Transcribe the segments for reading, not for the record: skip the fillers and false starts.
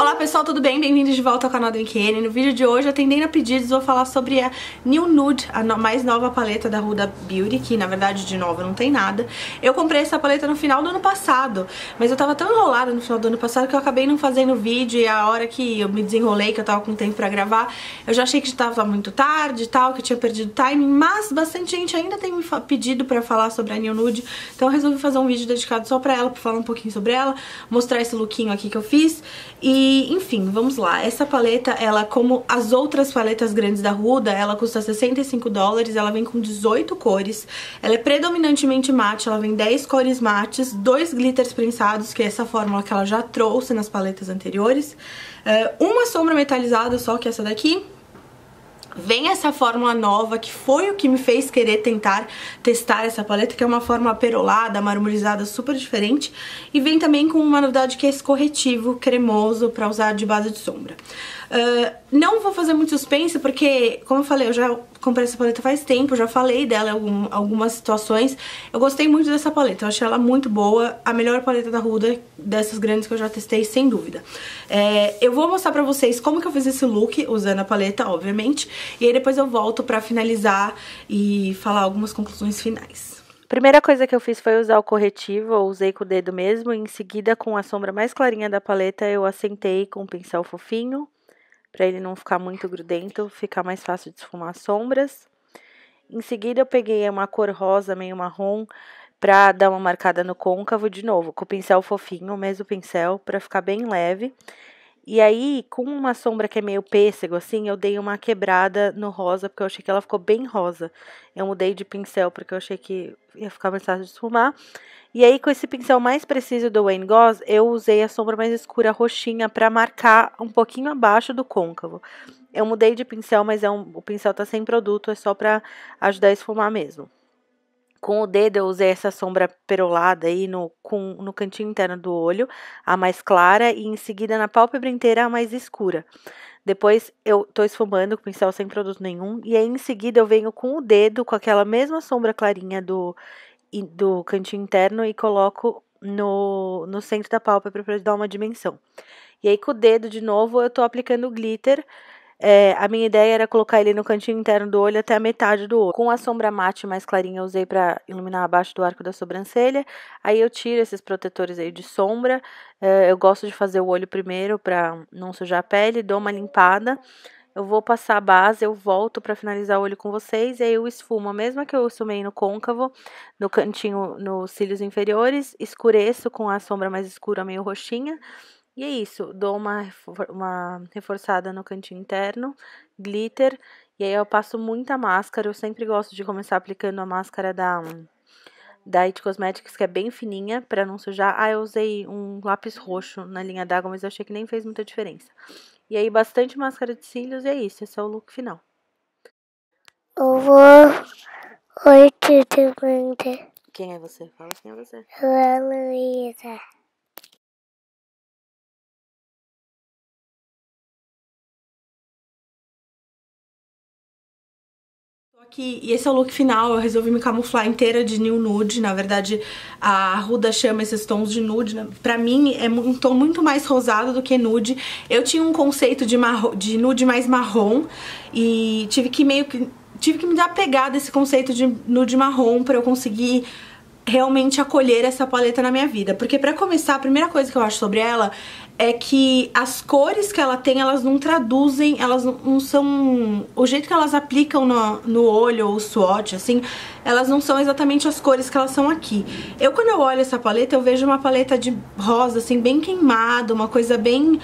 Olá pessoal, tudo bem? Bem-vindos de volta ao canal da NKN. No vídeo de hoje, atendendo a pedidos, vou falar sobre a New Nude, a mais nova paleta da Huda Beauty, que na verdade de nova não tem nada. Eu comprei essa paleta no final do ano passado, mas eu tava tão enrolada no final do ano passado que eu acabei não fazendo vídeo, e a hora que eu me desenrolei, que eu tava com tempo pra gravar, eu já achei que tava muito tarde e tal, que eu tinha perdido o timing, mas bastante gente ainda tem me pedido pra falar sobre a New Nude, então eu resolvi fazer um vídeo dedicado só pra ela, pra falar um pouquinho sobre ela, mostrar esse lookinho aqui que eu fiz. E, enfim, vamos lá. Essa paleta, ela, como as outras paletas grandes da Huda, ela custa $65, ela vem com 18 cores, ela é predominantemente mate, ela vem 10 cores mates, 2 glitters prensados, que é essa fórmula que ela já trouxe nas paletas anteriores, uma sombra metalizada só, que é essa daqui. Vem essa fórmula nova, que foi o que me fez querer tentar testar essa paleta, que é uma fórmula perolada, marmorizada, super diferente. E vem também com uma novidade, que é esse corretivo cremoso para usar de base de sombra. Não vou fazer muito suspense, porque, como eu falei, eu já comprei essa paleta faz tempo, já falei dela em algumas situações. Eu gostei muito dessa paleta, eu achei ela muito boa, a melhor paleta da Huda, dessas grandes que eu já testei, sem dúvida. Eu vou mostrar pra vocês como que eu fiz esse look, usando a paleta, obviamente, e aí depois eu volto pra finalizar e falar algumas conclusões finais. Primeira coisa que eu fiz foi usar o corretivo, eu usei com o dedo mesmo, e em seguida, com a sombra mais clarinha da paleta, eu assentei com um pincel fofinho, para ele não ficar muito grudento, ficar mais fácil de esfumar as sombras. Em seguida, eu peguei uma cor rosa, meio marrom, para dar uma marcada no côncavo, de novo, com o pincel fofinho, o mesmo pincel, para ficar bem leve. E aí, com uma sombra que é meio pêssego, assim, eu dei uma quebrada no rosa, porque eu achei que ela ficou bem rosa. Eu mudei de pincel, porque eu achei que ia ficar mais fácil de esfumar. E aí, com esse pincel mais preciso do Wayne Goss, eu usei a sombra mais escura, roxinha, pra marcar um pouquinho abaixo do côncavo. Eu mudei de pincel, mas o pincel tá sem produto, é só pra ajudar a esfumar mesmo. Com o dedo eu usei essa sombra perolada aí no cantinho interno do olho, a mais clara, e em seguida na pálpebra inteira a mais escura. Depois eu tô esfumando com o pincel sem produto nenhum, e aí em seguida eu venho com o dedo, com aquela mesma sombra clarinha do cantinho interno, e coloco no centro da pálpebra para dar uma dimensão. E aí com o dedo de novo eu tô aplicando glitter. A minha ideia era colocar ele no cantinho interno do olho até a metade do olho. Com a sombra mate mais clarinha eu usei para iluminar abaixo do arco da sobrancelha. Aí eu tiro esses protetores aí de sombra. Eu gosto de fazer o olho primeiro para não sujar a pele, dou uma limpada. Eu vou passar a base, eu volto para finalizar o olho com vocês, e aí eu esfumo a mesma que eu esfumei no côncavo, no cantinho, nos cílios inferiores, escureço com a sombra mais escura, meio roxinha, e é isso, dou uma reforçada no cantinho interno, glitter, e aí eu passo muita máscara. Eu sempre gosto de começar aplicando a máscara da It Cosmetics, que é bem fininha, pra não sujar. Eu usei um lápis roxo na linha d'água, mas eu achei que nem fez muita diferença. E aí, bastante máscara de cílios, e é isso, esse é o look final. Eu vou... Oi, tudo bem? Quem é você? Fala quem é você. Eu é a Luísa. Aqui, e esse é o look final. Eu resolvi me camuflar inteira de New Nude. Na verdade, a Huda chama esses tons de nude, né? Pra mim é um tom muito mais rosado do que nude. Eu tinha um conceito de nude mais marrom, e tive que me desapegar desse conceito de nude marrom pra eu conseguir realmente acolher essa paleta na minha vida. Porque pra começar, a primeira coisa que eu acho sobre ela é que as cores que ela tem, elas não traduzem, elas não são... O jeito que elas aplicam no olho, ou o swatch, assim, elas não são exatamente as cores que elas são aqui. Quando eu olho essa paleta, eu vejo uma paleta de rosa, assim, bem queimada, uma coisa bem...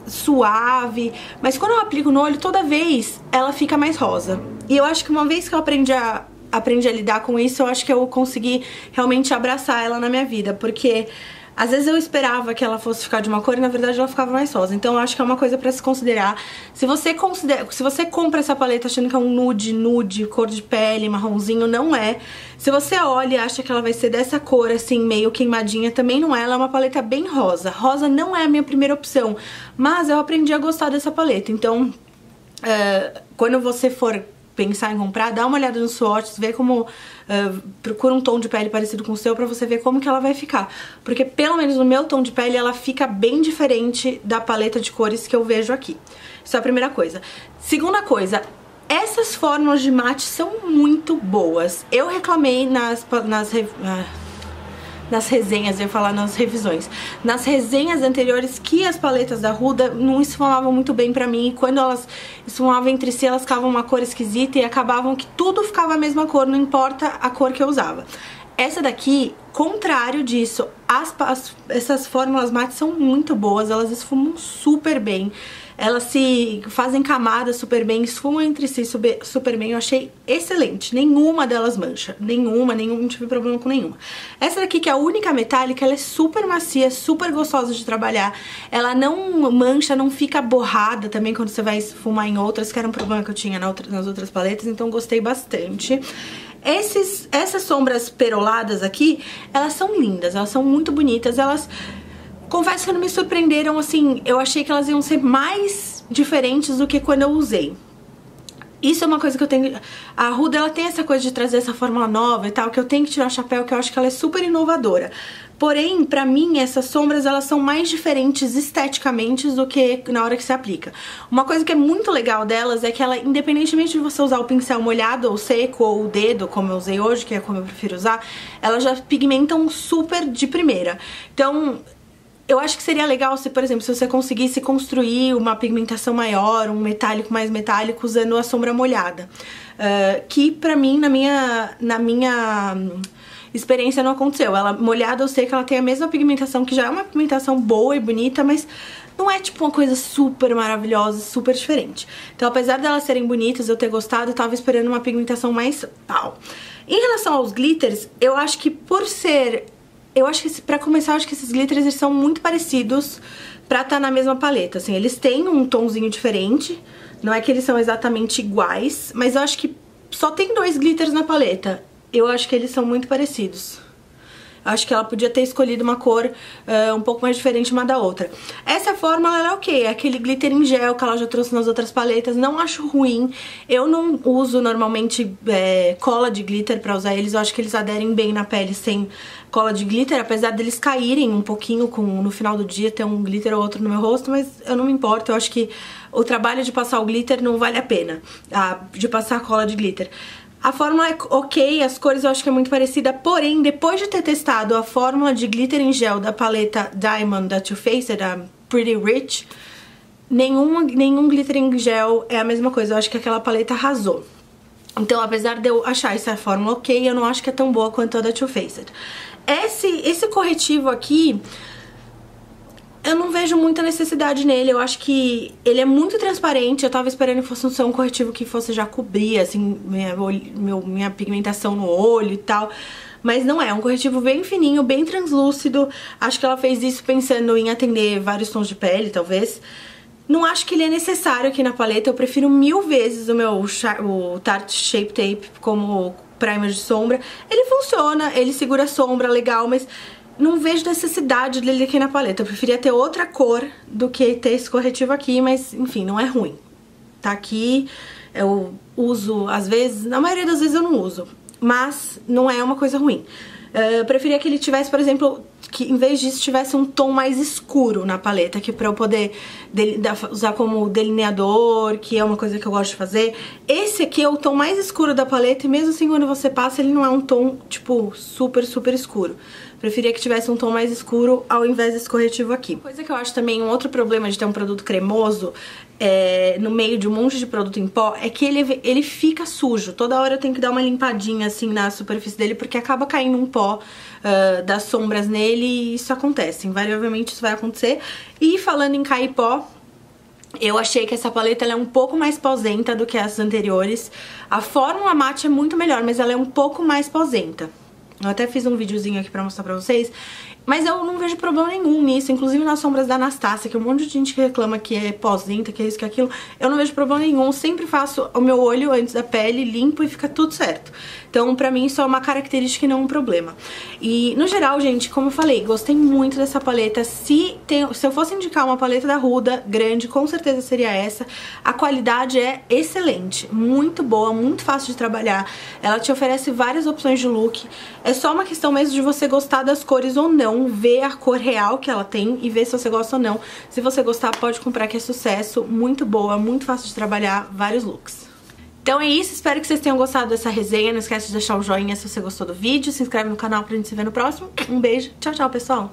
suave, mas quando eu aplico no olho, toda vez ela fica mais rosa. E eu acho que uma vez que eu aprendi a lidar com isso, eu acho que eu consegui realmente abraçar ela na minha vida, porque às vezes eu esperava que ela fosse ficar de uma cor e na verdade ela ficava mais rosa. Então eu acho que é uma coisa pra se considerar. Se você compra essa paleta achando que é um nude, cor de pele, marronzinho, não é. Se você olha e acha que ela vai ser dessa cor, assim, meio queimadinha, também não é. Ela é uma paleta bem rosa. Rosa não é a minha primeira opção, mas eu aprendi a gostar dessa paleta. Então, quando você for pensar em comprar, dá uma olhada nos swatches, vê como... procura um tom de pele parecido com o seu pra você ver como que ela vai ficar. Porque pelo menos no meu tom de pele ela fica bem diferente da paleta de cores que eu vejo aqui. Isso é a primeira coisa. Segunda coisa, essas fórmulas de mate são muito boas. Eu reclamei nas resenhas, eu ia falar nas revisões. Nas resenhas anteriores que as paletas da Huda não esfumavam muito bem pra mim. E quando elas esfumavam entre si, elas ficavam uma cor esquisita e acabavam que tudo ficava a mesma cor, não importa a cor que eu usava. Essa daqui, contrário disso, essas fórmulas mate são muito boas, elas esfumam super bem. Elas se fazem camadas super bem, esfumam entre si super bem. Eu achei excelente. Nenhuma delas mancha. Não tive problema com nenhuma. Essa daqui, que é a única metálica, ela é super macia, super gostosa de trabalhar. Ela não mancha, não fica borrada também quando você vai esfumar em outras, que era um problema que eu tinha nas outras paletas, então gostei bastante. Essas sombras peroladas aqui, elas são lindas, elas são muito bonitas, elas... Confesso que não me surpreenderam, assim, eu achei que elas iam ser mais diferentes do que quando eu usei. Isso é uma coisa que eu tenho... A Huda, ela tem essa coisa de trazer essa fórmula nova e tal, que eu tenho que tirar o chapéu, que eu acho que ela é super inovadora. Porém, pra mim, essas sombras, elas são mais diferentes esteticamente do que na hora que se aplica. Uma coisa que é muito legal delas é que ela, independentemente de você usar o pincel molhado ou seco, ou o dedo, como eu usei hoje, que é como eu prefiro usar, elas já pigmentam super de primeira. Então... Eu acho que seria legal se, por exemplo, se você conseguisse construir uma pigmentação maior, um metálico mais metálico, usando a sombra molhada. Que pra mim, na minha experiência, não aconteceu. Ela molhada, eu sei que ela tem a mesma pigmentação, que já é uma pigmentação boa e bonita, mas não é tipo uma coisa super maravilhosa, super diferente. Então, apesar delas serem bonitas, eu ter gostado, eu tava esperando uma pigmentação mais pau. Em relação aos glitters, eu acho que por ser... Eu acho que, pra começar, eu acho que esses glitters eles são muito parecidos pra estar na mesma paleta, assim. Eles têm um tomzinho diferente, não é que eles são exatamente iguais, mas eu acho que só tem 2 glitters na paleta. Eu acho que eles são muito parecidos. Eu acho que ela podia ter escolhido uma cor um pouco mais diferente uma da outra. Essa fórmula, ela é ok, é aquele glitter em gel que ela já trouxe nas outras paletas, não acho ruim. Eu não uso normalmente cola de glitter pra usar eles, eu acho que eles aderem bem na pele sem cola de glitter, apesar deles caírem um pouquinho no final do dia, ter um glitter ou outro no meu rosto, mas eu não me importo, eu acho que o trabalho de passar o glitter não vale a pena, de passar a cola de glitter. A fórmula é ok, as cores eu acho que é muito parecida, porém, depois de ter testado a fórmula de glitter em gel da paleta Diamond da Too Faced, da Pretty Rich, nenhum glitter em gel é a mesma coisa, eu acho que aquela paleta arrasou. Então, apesar de eu achar essa fórmula ok, eu não acho que é tão boa quanto a da Too Faced. Esse corretivo aqui... Eu não vejo muita necessidade nele, eu acho que ele é muito transparente, eu tava esperando que fosse ser um corretivo que fosse já cobrir, assim, minha pigmentação no olho e tal, mas não é um corretivo bem fininho, bem translúcido, acho que ela fez isso pensando em atender vários tons de pele, talvez. Não acho que ele é necessário aqui na paleta, eu prefiro 1000 vezes o Tarte Shape Tape como primer de sombra. Ele funciona, ele segura a sombra legal, mas... não vejo necessidade dele aqui na paleta. Eu preferia ter outra cor do que ter esse corretivo aqui, mas enfim, não é ruim. Tá aqui, eu uso às vezes, na maioria das vezes eu não uso, mas não é uma coisa ruim. Eu preferia que ele tivesse, por exemplo, que em vez disso tivesse um tom mais escuro na paleta, que pra eu poder usar como delineador, que é uma coisa que eu gosto de fazer. Esse aqui é o tom mais escuro da paleta e mesmo assim quando você passa ele não é um tom, tipo, super, super escuro. Preferia que tivesse um tom mais escuro ao invés desse corretivo aqui. Coisa que eu acho também um outro problema de ter um produto cremoso no meio de um monte de produto em pó é que ele fica sujo. Toda hora eu tenho que dar uma limpadinha assim na superfície dele porque acaba caindo um pó das sombras nele e isso acontece. Invariavelmente isso vai acontecer. E falando em cair pó, eu achei que essa paleta ela é um pouco mais posenta do que as anteriores. A fórmula mate é muito melhor, mas ela é um pouco mais posenta. Eu até fiz um videozinho aqui pra mostrar pra vocês. Mas eu não vejo problema nenhum nisso, inclusive nas sombras da Anastasia, que um monte de gente que reclama que é pós-tinta, que é isso, que é aquilo. Eu não vejo problema nenhum, eu sempre faço o meu olho antes da pele, limpo e fica tudo certo. Então, pra mim, isso é uma característica e não um problema. E, no geral, gente, como eu falei, gostei muito dessa paleta. Se eu fosse indicar uma paleta da Huda grande, com certeza seria essa. A qualidade é excelente, muito boa, muito fácil de trabalhar. Ela te oferece várias opções de look. É só uma questão mesmo de você gostar das cores ou não, ver a cor real que ela tem e ver se você gosta ou não. Se você gostar, pode comprar, que é sucesso, muito boa, muito fácil de trabalhar, vários looks. Então é isso, espero que vocês tenham gostado dessa resenha. Não esquece de deixar o joinha se você gostou do vídeo, se inscreve no canal pra gente se ver no próximo. Um beijo, tchau, tchau, pessoal!